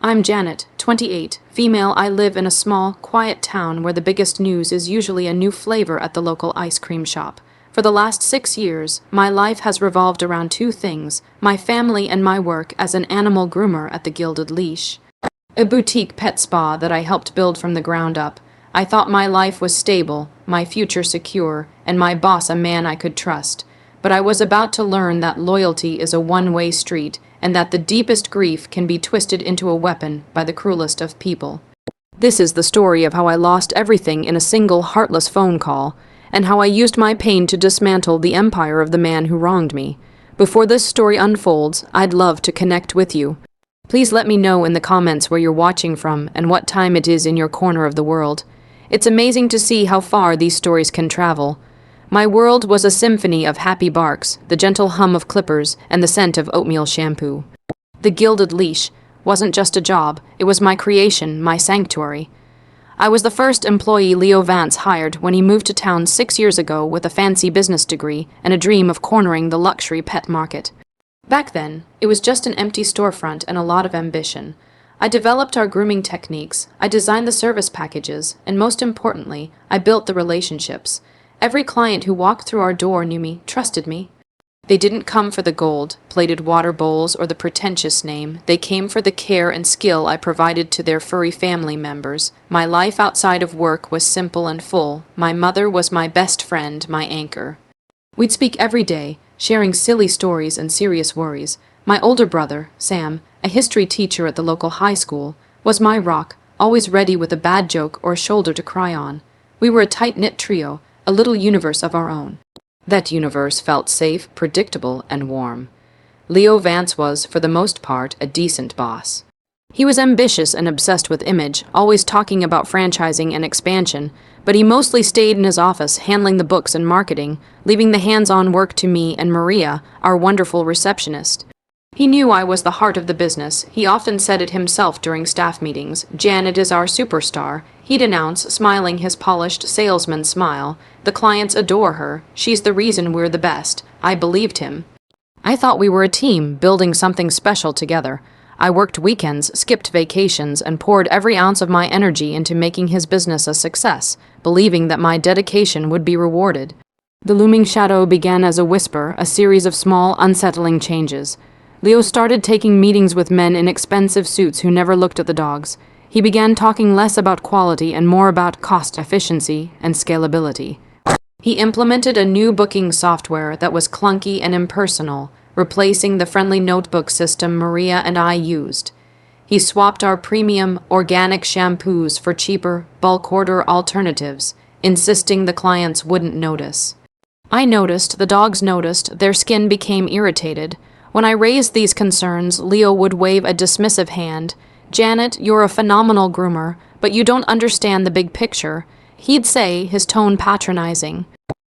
I'm Janet, 28, female. I live in a small, quiet town where the biggest news is usually a new flavor at the local ice cream shop. For the last 6 years, my life has revolved around two things: my family and my work as an animal groomer at the Gilded Leash, a boutique pet spa that I helped build from the ground up. I thought my life was stable, my future secure, and my boss a man I could trust. But I was about to learn that loyalty is a one-way street, and that the deepest grief can be twisted into a weapon by the cruelest of people. This is the story of how I lost everything in a single heartless phone call, and how I used my pain to dismantle the empire of the man who wronged me. Before this story unfolds, I'd love to connect with you. Please let me know in the comments where you're watching from and what time it is in your corner of the world. It's amazing to see how far these stories can travel. My world was a symphony of happy barks, the gentle hum of clippers, and the scent of oatmeal shampoo. The Gilded Leash wasn't just a job, it was my creation, my sanctuary. I was the first employee Leo Vance hired when he moved to town 6 years ago with a fancy business degree and a dream of cornering the luxury pet market. Back then, it was just an empty storefront and a lot of ambition. I developed our grooming techniques, I designed the service packages, and most importantly, I built the relationships. Every client who walked through our door knew me, trusted me. They didn't come for the gold-plated water bowls or the pretentious name. They came for the care and skill I provided to their furry family members. My life outside of work was simple and full. My mother was my best friend, my anchor. We'd speak every day, sharing silly stories and serious worries. My older brother, Sam, a history teacher at the local high school, was my rock, always ready with a bad joke or a shoulder to cry on. We were a tight-knit trio, a little universe of our own. That universe felt safe, predictable, and warm. Leo Vance was, for the most part, a decent boss. He was ambitious and obsessed with image, always talking about franchising and expansion, but he mostly stayed in his office handling the books and marketing, leaving the hands-on work to me and Maria, our wonderful receptionist. He knew I was the heart of the business. He often said it himself during staff meetings. "Janet is our superstar," he'd announce, smiling his polished salesman smile. "The clients adore her. She's the reason we're the best." I believed him. I thought we were a team, building something special together. I worked weekends, skipped vacations, and poured every ounce of my energy into making his business a success, believing that my dedication would be rewarded. The looming shadow began as a whisper, a series of small, unsettling changes. Leo started taking meetings with men in expensive suits who never looked at the dogs. He began talking less about quality and more about cost efficiency and scalability. He implemented a new booking software that was clunky and impersonal, replacing the friendly notebook system Maria and I used. He swapped our premium, organic shampoos for cheaper, bulk order alternatives, insisting the clients wouldn't notice. I noticed, the dogs noticed, their skin became irritated. When I raised these concerns, Leo would wave a dismissive hand. "Janet, you're a phenomenal groomer, but you don't understand the big picture," he'd say, his tone patronizing.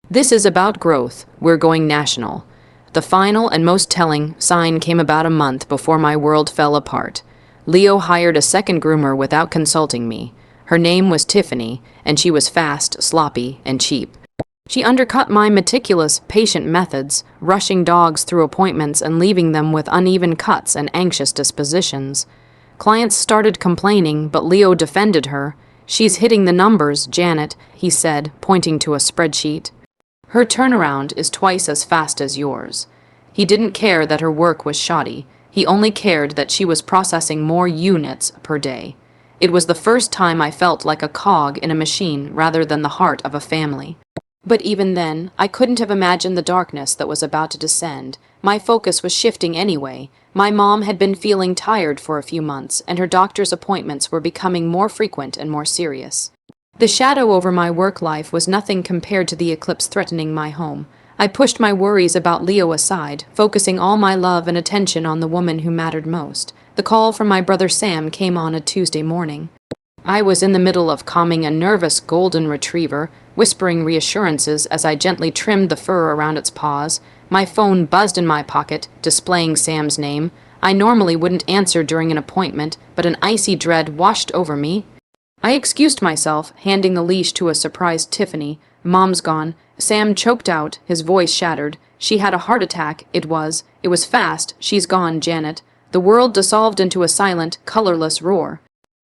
"This is about growth. We're going national." The final and most telling sign came about a month before my world fell apart. Leo hired a second groomer without consulting me. Her name was Tiffany, and she was fast, sloppy, and cheap. She undercut my meticulous, patient methods, rushing dogs through appointments and leaving them with uneven cuts and anxious dispositions. Clients started complaining, but Leo defended her. "She's hitting the numbers, Janet," he said, pointing to a spreadsheet. "Her turnaround is twice as fast as yours." He didn't care that her work was shoddy. He only cared that she was processing more units per day. It was the first time I felt like a cog in a machine rather than the heart of a family. But even then, I couldn't have imagined the darkness that was about to descend. My focus was shifting anyway. My mom had been feeling tired for a few months, and her doctor's appointments were becoming more frequent and more serious. The shadow over my work life was nothing compared to the eclipse threatening my home. I pushed my worries about Leo aside, focusing all my love and attention on the woman who mattered most. The call from my brother Sam came on a Tuesday morning. I was in the middle of calming a nervous golden retriever, whispering reassurances as I gently trimmed the fur around its paws. My phone buzzed in my pocket, displaying Sam's name. I normally wouldn't answer during an appointment, but an icy dread washed over me. I excused myself, handing the leash to a surprised Tiffany. "Mom's gone." Sam choked out, his voice shattered. "She had a heart attack, it was fast. She's gone, Janet." the world dissolved into a silent, colorless roar.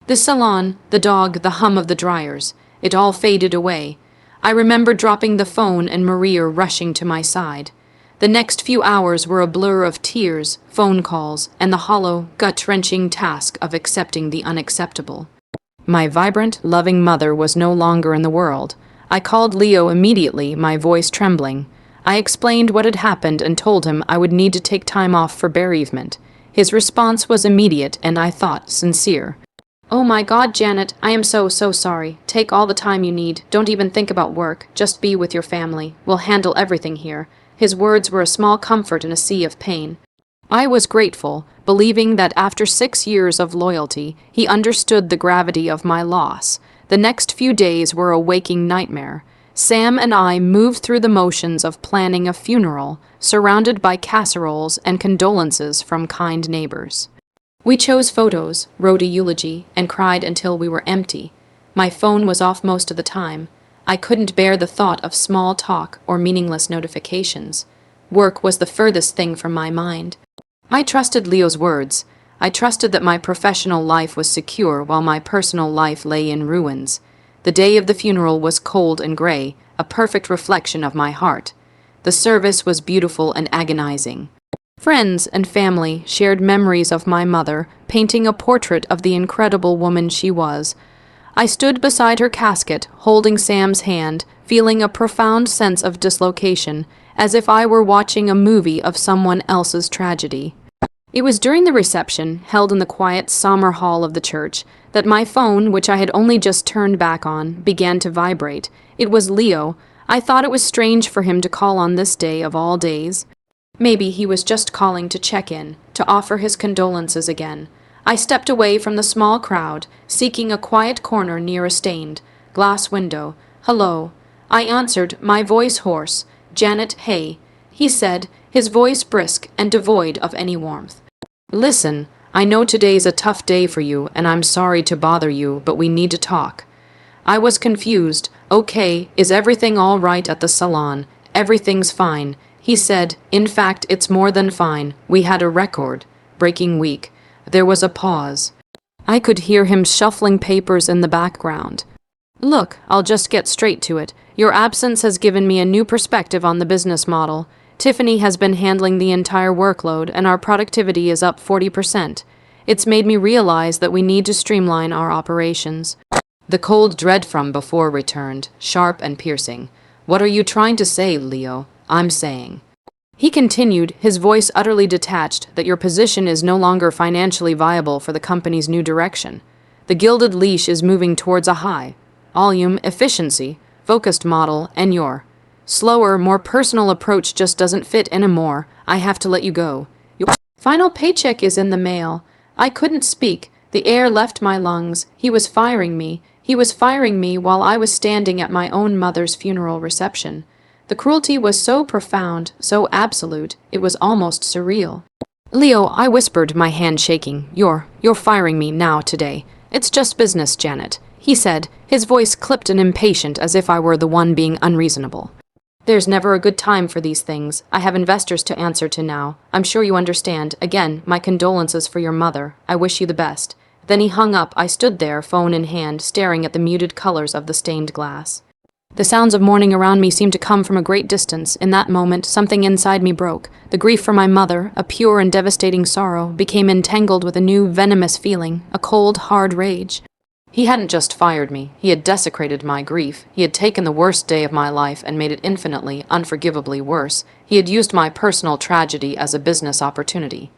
The salon, the dog, the hum of the dryers, it all faded away. I remember dropping the phone and Maria rushing to my side. The next few hours were a blur of tears, phone calls, and the hollow, gut-wrenching task of accepting the unacceptable. My vibrant, loving mother was no longer in the world. I called Leo immediately, my voice trembling. I explained what had happened and told him I would need to take time off for bereavement. His response was immediate and I thought sincere. "Oh my God, Janet, I am so sorry. Take all the time you need. Don't even think about work. Just be with your family. We'll handle everything here." His words were a small comfort in a sea of pain. I was grateful, believing that after 6 years of loyalty, he understood the gravity of my loss. The next few days were a waking nightmare. Sam and I moved through the motions of planning a funeral, surrounded by casseroles and condolences from kind neighbors. We chose photos, wrote a eulogy, and cried until we were empty. My phone was off most of the time. I couldn't bear the thought of small talk or meaningless notifications. Work was the furthest thing from my mind. I trusted Leo's words. I trusted that my professional life was secure while my personal life lay in ruins. The day of the funeral was cold and gray, a perfect reflection of my heart. The service was beautiful and agonizing. Friends and family shared memories of my mother, painting a portrait of the incredible woman she was. I stood beside her casket, holding Sam's hand, feeling a profound sense of dislocation, as if I were watching a movie of someone else's tragedy. It was during the reception, held in the quiet somber hall of the church, that my phone, which I had only just turned back on, began to vibrate. It was Leo. I thought it was strange for him to call on this day of all days. Maybe he was just calling to check in, to offer his condolences again. I stepped away from the small crowd, seeking a quiet corner near a stained glass window. "Hello." I answered, my voice hoarse. "Janet, hey," he said, his voice brisk and devoid of any warmth. "Listen, I know today's a tough day for you, and I'm sorry to bother you, but we need to talk." I was confused. "Okay, is everything all right at the salon?" "Everything's fine," he said. "In fact, it's more than fine. We had a record-breaking week." There was a pause. I could hear him shuffling papers in the background. "Look, I'll just get straight to it. Your absence has given me a new perspective on the business model. Tiffany has been handling the entire workload, and our productivity is up 40%. It's made me realize that we need to streamline our operations." The cold dread from before returned, sharp and piercing. "What are you trying to say, Leo?" "I'm saying," he continued, his voice utterly detached, "that your position is no longer financially viable for the company's new direction. The gilded leash is moving towards a high volume, efficiency, focused model, and your slower, more personal approach just doesn't fit anymore. I have to let you go. Your final paycheck is in the mail." I couldn't speak. The air left my lungs. He was firing me. He was firing me while I was standing at my own mother's funeral reception. The cruelty was so profound, so absolute, it was almost surreal. "Leo," I whispered, my hand shaking, You're firing me now today. It's just business, Janet," he said, his voice clipped and impatient as if I were the one being unreasonable. "There's never a good time for these things. I have investors to answer to now. I'm sure you understand. Again, my condolences for your mother. I wish you the best." Then he hung up. I stood there, phone in hand, staring at the muted colors of the stained glass. The sounds of mourning around me seemed to come from a great distance. In that moment, something inside me broke. The grief for my mother, a pure and devastating sorrow, became entangled with a new, venomous feeling, a cold, hard rage. He hadn't just fired me. He had desecrated my grief. He had taken the worst day of my life and made it infinitely, unforgivably worse. He had used my personal tragedy as a business opportunity.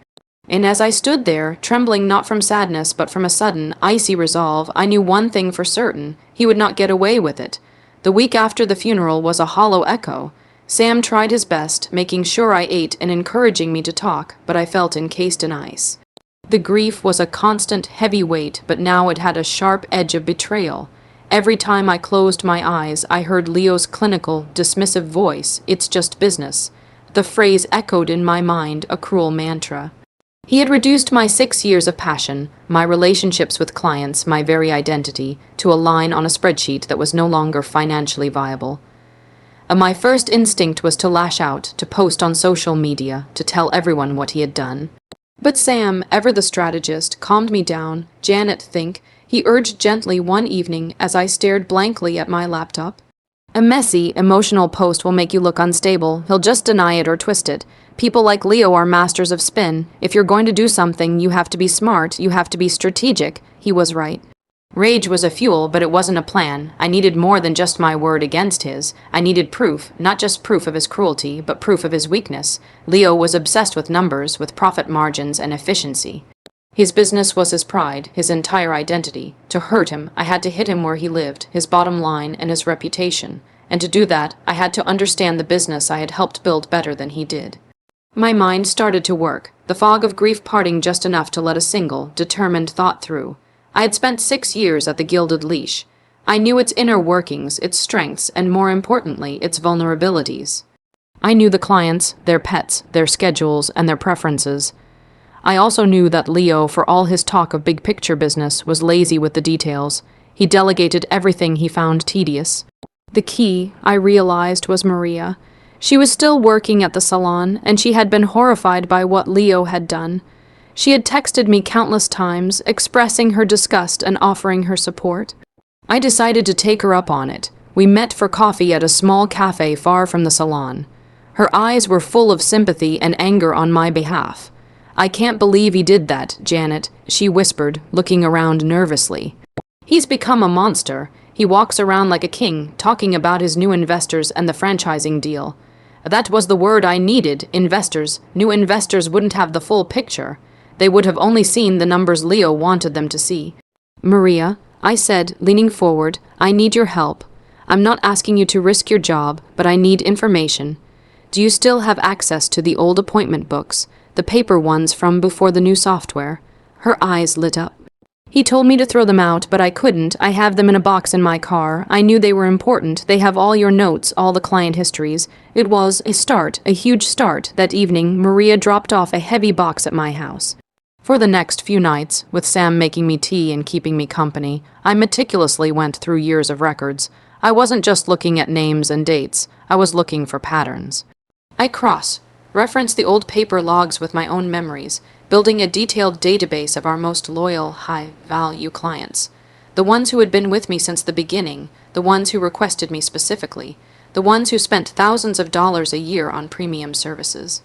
And as I stood there, trembling not from sadness but from a sudden, icy resolve, I knew one thing for certain. He would not get away with it. The week after the funeral was a hollow echo. Sam tried his best, making sure I ate and encouraging me to talk, but I felt encased in ice. The grief was a constant, heavy weight, but now it had a sharp edge of betrayal. Every time I closed my eyes, I heard Leo's clinical, dismissive voice, "It's just business." The phrase echoed in my mind, a cruel mantra. He had reduced my 6 years of passion, my relationships with clients, my very identity, to a line on a spreadsheet that was no longer financially viable. My first instinct was to lash out, to post on social media, to tell everyone what he had done. But Sam, ever the strategist, calmed me down. Janet, think, he urged gently one evening as I stared blankly at my laptop. A messy, emotional post will make you look unstable. He'll just deny it or twist it. People like Leo are masters of spin. If you're going to do something, you have to be smart, you have to be strategic. He was right. Rage was a fuel, but it wasn't a plan. I needed more than just my word against his. I needed proof, not just proof of his cruelty, but proof of his weakness. Leo was obsessed with numbers, with profit margins and efficiency. His business was his pride, his entire identity. To hurt him, I had to hit him where he lived, his bottom line and his reputation. And to do that, I had to understand the business I had helped build better than he did. My mind started to work, the fog of grief parting just enough to let a single, determined thought through. I had spent 6 years at the Gilded Leash. I knew its inner workings, its strengths, and more importantly, its vulnerabilities. I knew the clients, their pets, their schedules, and their preferences. I also knew that Leo, for all his talk of big-picture business, was lazy with the details. He delegated everything he found tedious. The key, I realized, was Maria. She was still working at the salon, and she had been horrified by what Leo had done. She had texted me countless times, expressing her disgust and offering her support. I decided to take her up on it. We met for coffee at a small cafe far from the salon. Her eyes were full of sympathy and anger on my behalf. "I can't believe he did that, Janet," she whispered, looking around nervously. "He's become a monster. He walks around like a king, talking about his new investors and the franchising deal. That was the word I needed, investors. New investors wouldn't have the full picture. They would have only seen the numbers Leo wanted them to see. Maria," I said, leaning forward, "I need your help. I'm not asking you to risk your job, but I need information. Do you still have access to the old appointment books, the paper ones from before the new software?" Her eyes lit up. "He told me to throw them out, but I couldn't. I have them in a box in my car. I knew they were important. They have all your notes, all the client histories." It was a start, a huge start. That evening, Maria dropped off a heavy box at my house. For the next few nights, with Sam making me tea and keeping me company, I meticulously went through years of records. I wasn't just looking at names and dates. I was looking for patterns. I referenced the old paper logs with my own memories, building a detailed database of our most loyal, high-value clients. The ones who had been with me since the beginning, the ones who requested me specifically, the ones who spent thousands of dollars a year on premium services.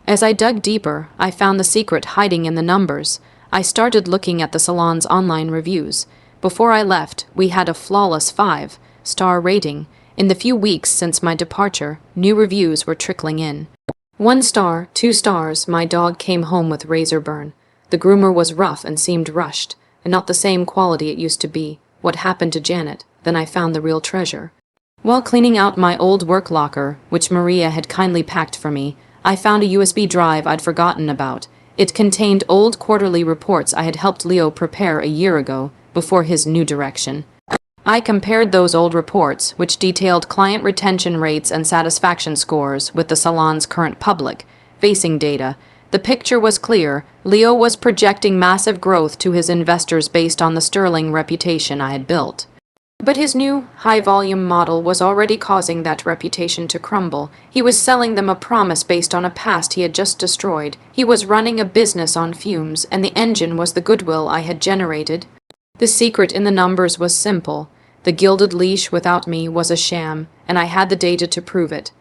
As I dug deeper, I found the secret hiding in the numbers. I started looking at the salon's online reviews. Before I left, we had a flawless 5-star rating. In the few weeks since my departure, new reviews were trickling in. 1 star, 2 stars, my dog came home with razor burn. The groomer was rough and seemed rushed, and not the same quality it used to be. What happened to Janet? Then I found the real treasure. While cleaning out my old work locker, which Maria had kindly packed for me, I found a USB drive I'd forgotten about. It contained old quarterly reports I had helped Leo prepare a year ago, before his new direction. I compared those old reports, which detailed client retention rates and satisfaction scores, with the salon's current public-facing data. The picture was clear. Leo was projecting massive growth to his investors based on the sterling reputation I had built. But his new, high-volume model was already causing that reputation to crumble. He was selling them a promise based on a past he had just destroyed. He was running a business on fumes, and the engine was the goodwill I had generated. The secret in the numbers was simple. The Gilded Leash without me was a sham, and I had the data to prove it.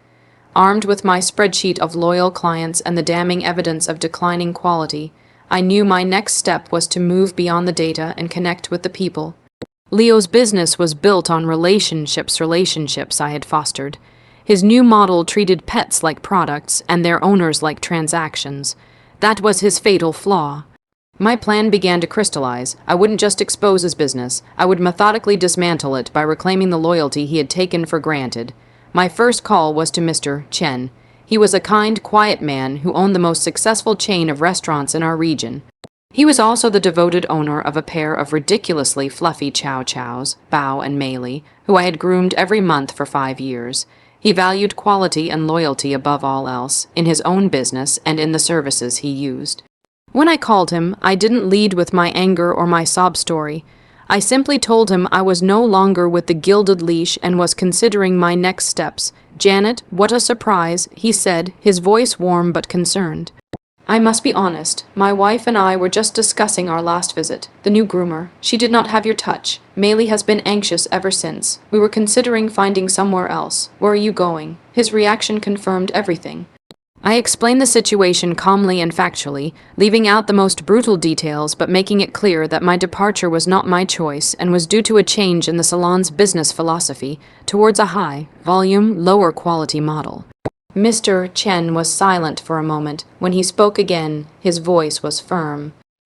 Armed with my spreadsheet of loyal clients and the damning evidence of declining quality, I knew my next step was to move beyond the data and connect with the people. Leo's business was built on relationships I had fostered. His new model treated pets like products and their owners like transactions. That was his fatal flaw. My plan began to crystallize. I wouldn't just expose his business. I would methodically dismantle it by reclaiming the loyalty he had taken for granted. My first call was to Mr. Chen. He was a kind, quiet man who owned the most successful chain of restaurants in our region. He was also the devoted owner of a pair of ridiculously fluffy chow chows, Bao and Meili, who I had groomed every month for 5 years. He valued quality and loyalty above all else, in his own business and in the services he used. When I called him, I didn't lead with my anger or my sob story. I simply told him I was no longer with the Gilded Leash and was considering my next steps. "Janet, what a surprise," he said, his voice warm but concerned. I must be honest. My wife and I were just discussing our last visit. The new groomer. She did not have your touch. Maylie has been anxious ever since. We were considering finding somewhere else. Where are you going? His reaction confirmed everything. I explained the situation calmly and factually, leaving out the most brutal details but making it clear that my departure was not my choice and was due to a change in the salon's business philosophy towards a high-volume, lower-quality model. Mr. Chen was silent for a moment. When he spoke again, his voice was firm.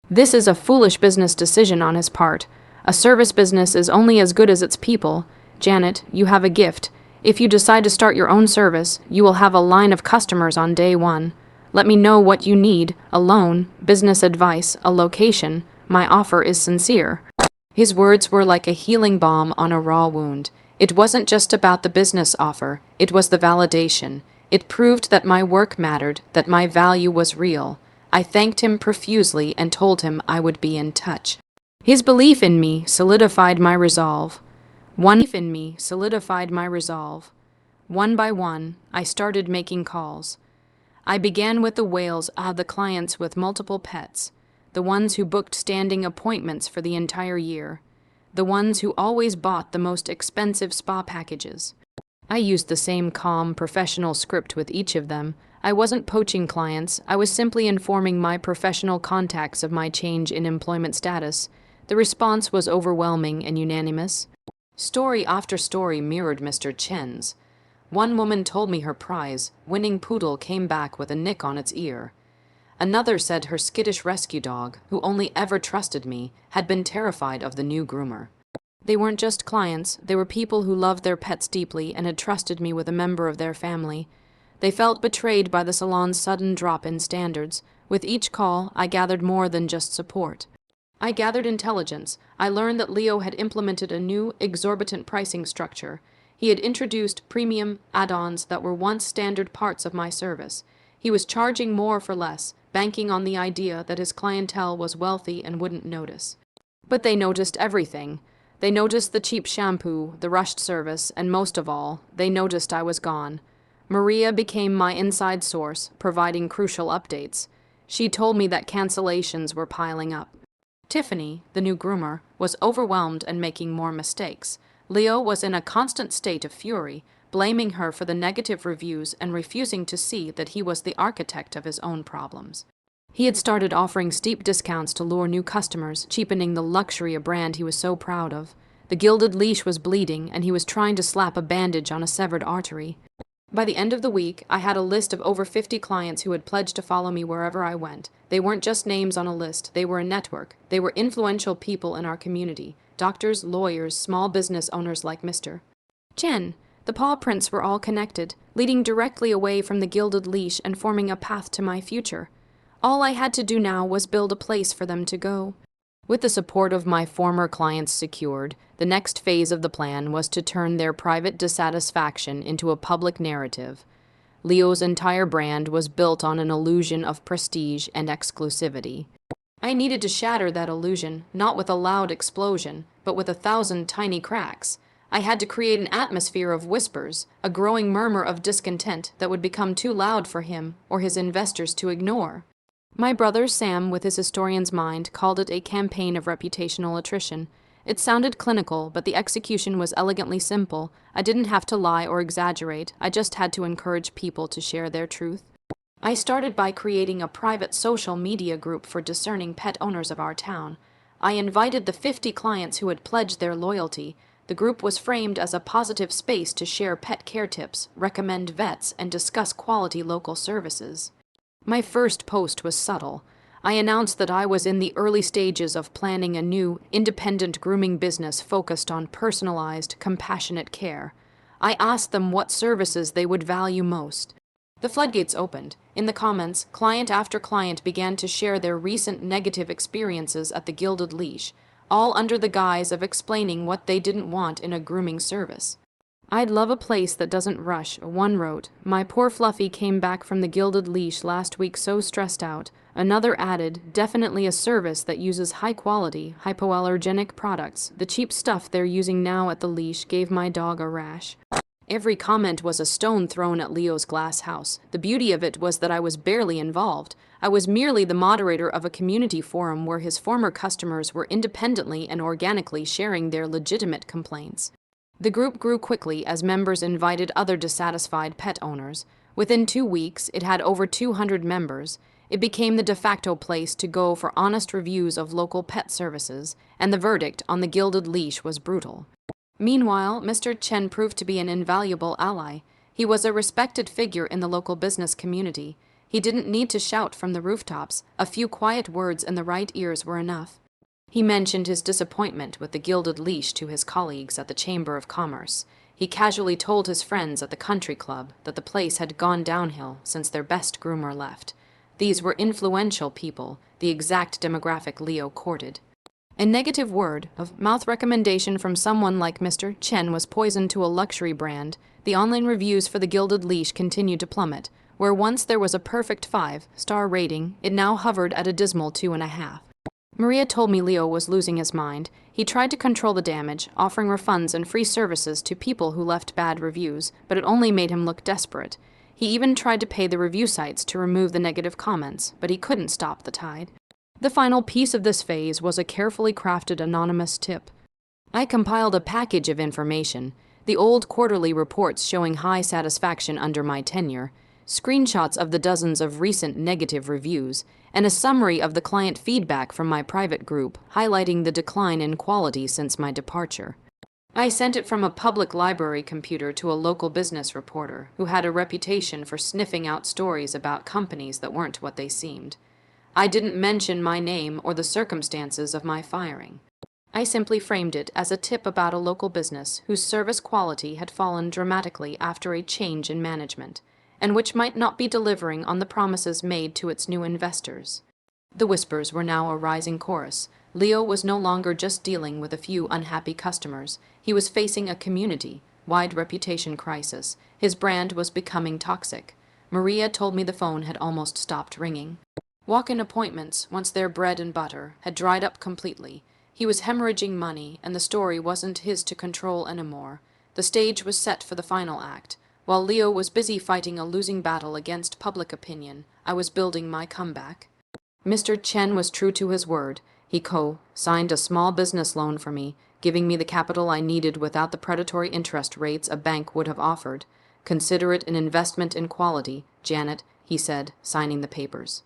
This is a foolish business decision on his part. A service business is only as good as its people. Janet, you have a gift. If you decide to start your own service, you will have a line of customers on day one. Let me know what you need: a loan, business advice, a location. My offer is sincere. His words were like a healing balm on a raw wound. It wasn't just about the business offer, it was the validation. It proved that my work mattered, that my value was real. I thanked him profusely and told him I would be in touch. His belief in me solidified my resolve. One by one, I started making calls. I began with the whales, the clients with multiple pets, the ones who booked standing appointments for the entire year, the ones who always bought the most expensive spa packages. I used the same calm, professional script with each of them. I wasn't poaching clients, I was simply informing my professional contacts of my change in employment status. The response was overwhelming and unanimous. Story after story mirrored Mr. Chen's. One woman told me her prize, winning poodle, came back with a nick on its ear. Another said her skittish rescue dog, who only ever trusted me, had been terrified of the new groomer. They weren't just clients, they were people who loved their pets deeply and had trusted me with a member of their family. They felt betrayed by the salon's sudden drop in standards. With each call, I gathered more than just support. I gathered intelligence. I learned that Leo had implemented a new, exorbitant pricing structure. He had introduced premium add-ons that were once standard parts of my service. He was charging more for less, banking on the idea that his clientele was wealthy and wouldn't notice. But they noticed everything. They noticed the cheap shampoo, the rushed service, and most of all, they noticed I was gone. Maria became my inside source, providing crucial updates. She told me that cancellations were piling up. Tiffany, the new groomer, was overwhelmed and making more mistakes. Leo was in a constant state of fury, blaming her for the negative reviews and refusing to see that he was the architect of his own problems. He had started offering steep discounts to lure new customers, cheapening the luxury a brand he was so proud of. The gilded leash was bleeding, and he was trying to slap a bandage on a severed artery. By the end of the week, I had a list of over 50 clients who had pledged to follow me wherever I went. They weren't just names on a list, they were a network. They were influential people in our community. Doctors, lawyers, small business owners like Mr. Chen. The paw prints were all connected, leading directly away from the gilded leash and forming a path to my future. All I had to do now was build a place for them to go. With the support of my former clients secured, the next phase of the plan was to turn their private dissatisfaction into a public narrative. Leo's entire brand was built on an illusion of prestige and exclusivity. I needed to shatter that illusion, not with a loud explosion, but with 1,000 tiny cracks. I had to create an atmosphere of whispers, a growing murmur of discontent that would become too loud for him or his investors to ignore. My brother Sam, with his historian's mind, called it a campaign of reputational attrition. It sounded clinical, but the execution was elegantly simple. I didn't have to lie or exaggerate, I just had to encourage people to share their truth. I started by creating a private social media group for discerning pet owners of our town. I invited the 50 clients who had pledged their loyalty. The group was framed as a positive space to share pet care tips, recommend vets, and discuss quality local services. My first post was subtle. I announced that I was in the early stages of planning a new, independent grooming business focused on personalized, compassionate care. I asked them what services they would value most. The floodgates opened. In the comments, client after client began to share their recent negative experiences at the Gilded Leash, all under the guise of explaining what they didn't want in a grooming service. "I'd love a place that doesn't rush," one wrote. "My poor Fluffy came back from the Gilded Leash last week so stressed out." Another added, "Definitely a service that uses high-quality, hypoallergenic products. The cheap stuff they're using now at the leash gave my dog a rash." Every comment was a stone thrown at Leo's glass house. The beauty of it was that I was barely involved. I was merely the moderator of a community forum where his former customers were independently and organically sharing their legitimate complaints. The group grew quickly as members invited other dissatisfied pet owners. Within 2 weeks, it had over 200 members. It became the de facto place to go for honest reviews of local pet services, and the verdict on the gilded leash was brutal. Meanwhile, Mr. Chen proved to be an invaluable ally. He was a respected figure in the local business community. He didn't need to shout from the rooftops. A few quiet words in the right ears were enough. He mentioned his disappointment with the gilded leash to his colleagues at the Chamber of Commerce. He casually told his friends at the country club that the place had gone downhill since their best groomer left. These were influential people, the exact demographic Leo courted. A negative word of mouth recommendation from someone like Mr. Chen was poison to a luxury brand. The online reviews for the gilded leash continued to plummet. Where once there was a perfect 5-star rating, it now hovered at a dismal 2.5. Maria told me Leo was losing his mind. He tried to control the damage, offering refunds and free services to people who left bad reviews, but it only made him look desperate. He even tried to pay the review sites to remove the negative comments, but he couldn't stop the tide. The final piece of this phase was a carefully crafted anonymous tip. I compiled a package of information, the old quarterly reports showing high satisfaction under my tenure, screenshots of the dozens of recent negative reviews, and a summary of the client feedback from my private group, highlighting the decline in quality since my departure. I sent it from a public library computer to a local business reporter who had a reputation for sniffing out stories about companies that weren't what they seemed. I didn't mention my name or the circumstances of my firing. I simply framed it as a tip about a local business whose service quality had fallen dramatically after a change in management, and which might not be delivering on the promises made to its new investors. The whispers were now a rising chorus. Leo was no longer just dealing with a few unhappy customers. He was facing a community-wide reputation crisis. His brand was becoming toxic. Maria told me the phone had almost stopped ringing. Walk-in appointments, once their bread and butter, had dried up completely. He was hemorrhaging money, and the story wasn't his to control anymore. The stage was set for the final act. While Leo was busy fighting a losing battle against public opinion, I was building my comeback. Mr. Chen was true to his word. He signed a small business loan for me, giving me the capital I needed without the predatory interest rates a bank would have offered. Consider it an investment in quality, Janet, he said, signing the papers.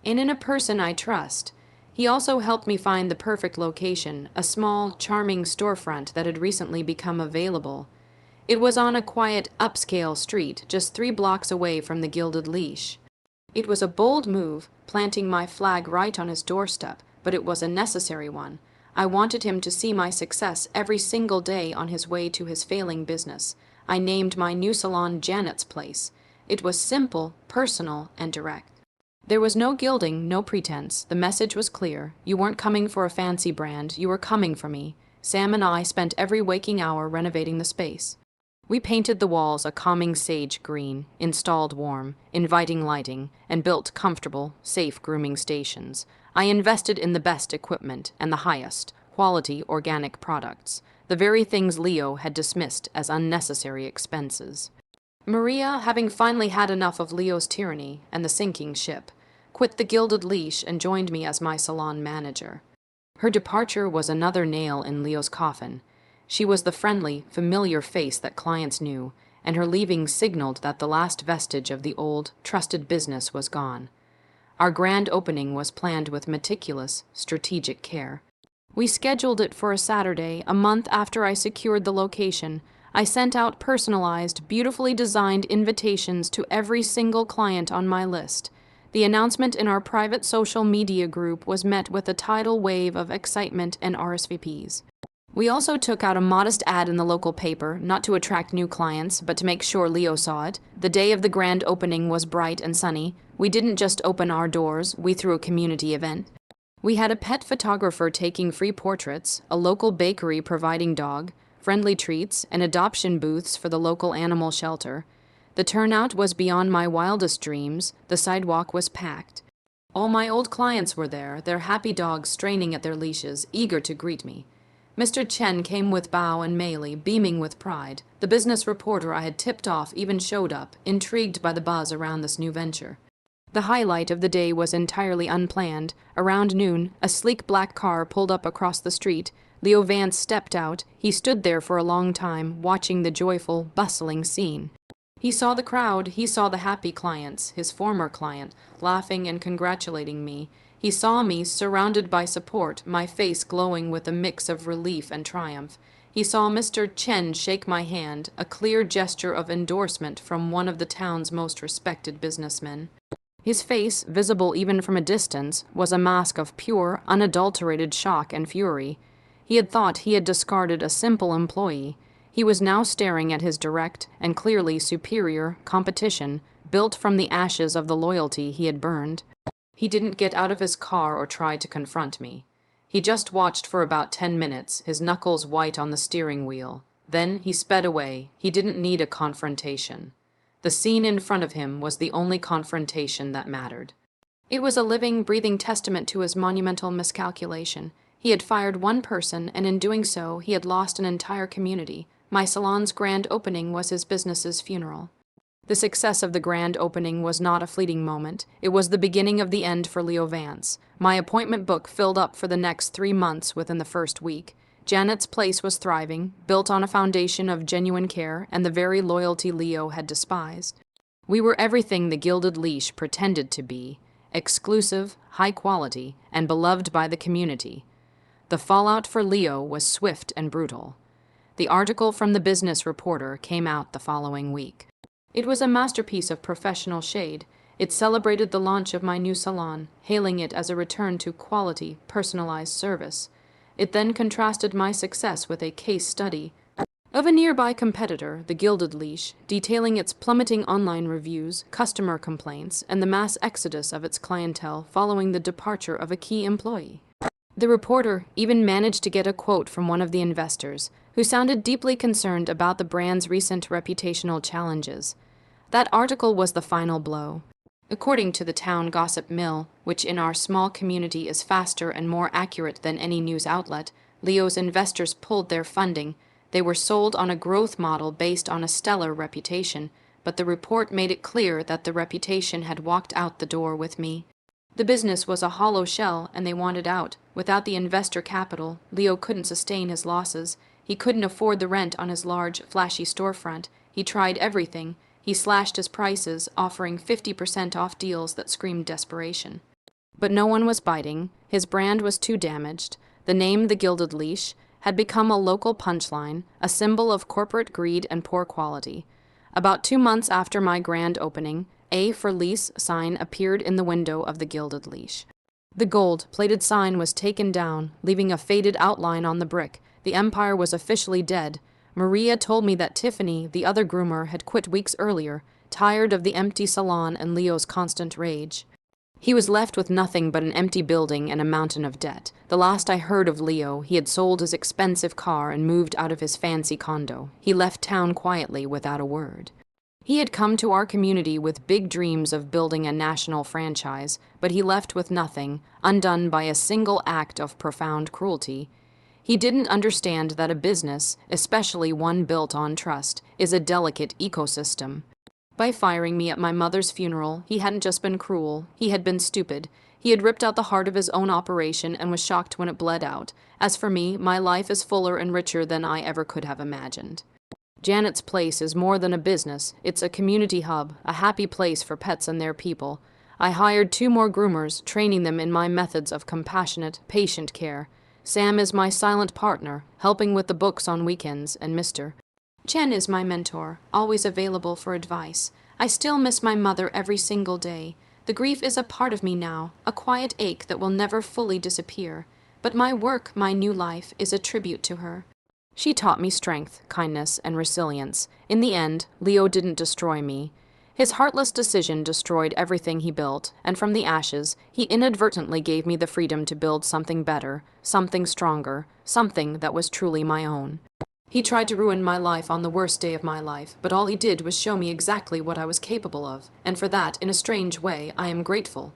And in a person I trust. He also helped me find the perfect location, a small, charming storefront that had recently become available. It was on a quiet, upscale street, just 3 blocks away from the Gilded Leash. It was a bold move, planting my flag right on his doorstep, but it was a necessary one. I wanted him to see my success every single day on his way to his failing business. I named my new salon Janet's Place. It was simple, personal, and direct. There was no gilding, no pretense. The message was clear. You weren't coming for a fancy brand, you were coming for me. Sam and I spent every waking hour renovating the space. We painted the walls a calming sage green, installed warm, inviting lighting, and built comfortable, safe grooming stations. I invested in the best equipment and the highest, quality organic products, the very things Leo had dismissed as unnecessary expenses. Maria, having finally had enough of Leo's tyranny and the sinking ship, quit the Gilded Leash and joined me as my salon manager. Her departure was another nail in Leo's coffin. She was the friendly, familiar face that clients knew, and her leaving signaled that the last vestige of the old, trusted business was gone. Our grand opening was planned with meticulous, strategic care. We scheduled it for a Saturday, a month after I secured the location. I sent out personalized, beautifully designed invitations to every single client on my list. The announcement in our private social media group was met with a tidal wave of excitement and RSVPs. We also took out a modest ad in the local paper, not to attract new clients, but to make sure Leo saw it. The day of the grand opening was bright and sunny. We didn't just open our doors, we threw a community event. We had a pet photographer taking free portraits, a local bakery providing dog-friendly treats, and adoption booths for the local animal shelter. The turnout was beyond my wildest dreams. The sidewalk was packed. All my old clients were there, their happy dogs straining at their leashes, eager to greet me. Mr. Chen came with Bao and Meili, beaming with pride. The business reporter I had tipped off even showed up, intrigued by the buzz around this new venture. The highlight of the day was entirely unplanned. Around noon, a sleek black car pulled up across the street. Leo Vance stepped out. He stood there for a long time, watching the joyful, bustling scene. He saw the crowd, he saw the happy clients, his former client, laughing and congratulating me. He saw me, surrounded by support, my face glowing with a mix of relief and triumph. He saw Mr. Chen shake my hand, a clear gesture of endorsement from one of the town's most respected businessmen. His face, visible even from a distance, was a mask of pure, unadulterated shock and fury. He had thought he had discarded a simple employee. He was now staring at his direct and clearly superior competition, built from the ashes of the loyalty he had burned. He didn't get out of his car or try to confront me. He just watched for about 10 minutes, his knuckles white on the steering wheel. Then he sped away. He didn't need a confrontation. The scene in front of him was the only confrontation that mattered. It was a living, breathing testament to his monumental miscalculation. He had fired one person, and in doing so, he had lost an entire community. My salon's grand opening was his business's funeral. The success of the grand opening was not a fleeting moment. It was the beginning of the end for Leo Vance. My appointment book filled up for the next 3 months within the first week. Janet's place was thriving, built on a foundation of genuine care and the very loyalty Leo had despised. We were everything the Gilded Leash pretended to be: exclusive, high quality, and beloved by the community. The fallout for Leo was swift and brutal. The article from the Business Reporter came out the following week. It was a masterpiece of professional shade. It celebrated the launch of my new salon, hailing it as a return to quality, personalized service. It then contrasted my success with a case study of a nearby competitor, the Gilded Leash, detailing its plummeting online reviews, customer complaints, and the mass exodus of its clientele following the departure of a key employee. The reporter even managed to get a quote from one of the investors, who sounded deeply concerned about the brand's recent reputational challenges. That article was the final blow. According to the town gossip mill, which in our small community is faster and more accurate than any news outlet, Leo's investors pulled their funding. They were sold on a growth model based on a stellar reputation, but the report made it clear that the reputation had walked out the door with me. The business was a hollow shell, and they wanted out. Without the investor capital, Leo couldn't sustain his losses. He couldn't afford the rent on his large, flashy storefront. He tried everything. He slashed his prices, offering 50% off deals that screamed desperation. But no one was biting. His brand was too damaged. The name The Gilded Leash had become a local punchline, a symbol of corporate greed and poor quality. About 2 months after my grand opening, A for Lease sign appeared in the window of The Gilded Leash. The gold-plated sign was taken down, leaving a faded outline on the brick. The empire was officially dead. Maria told me that Tiffany, the other groomer, had quit weeks earlier, tired of the empty salon and Leo's constant rage. He was left with nothing but an empty building and a mountain of debt. The last I heard of Leo, he had sold his expensive car and moved out of his fancy condo. He left town quietly without a word. He had come to our community with big dreams of building a national franchise, but he left with nothing, undone by a single act of profound cruelty. He didn't understand that a business, especially one built on trust, is a delicate ecosystem. By firing me at my mother's funeral, he hadn't just been cruel, he had been stupid. He had ripped out the heart of his own operation and was shocked when it bled out. As for me, my life is fuller and richer than I ever could have imagined. Janet's place is more than a business. It's a community hub, a happy place for pets and their people. I hired 2 more groomers, training them in my methods of compassionate, patient care. Sam is my silent partner, helping with the books on weekends, and Mr. Chen is my mentor, always available for advice. I still miss my mother every single day. The grief is a part of me now, a quiet ache that will never fully disappear. But my work, my new life, is a tribute to her. She taught me strength, kindness, and resilience. In the end, Leo didn't destroy me. His heartless decision destroyed everything he built, and from the ashes, he inadvertently gave me the freedom to build something better, something stronger, something that was truly my own. He tried to ruin my life on the worst day of my life, but all he did was show me exactly what I was capable of, and for that, in a strange way, I am grateful.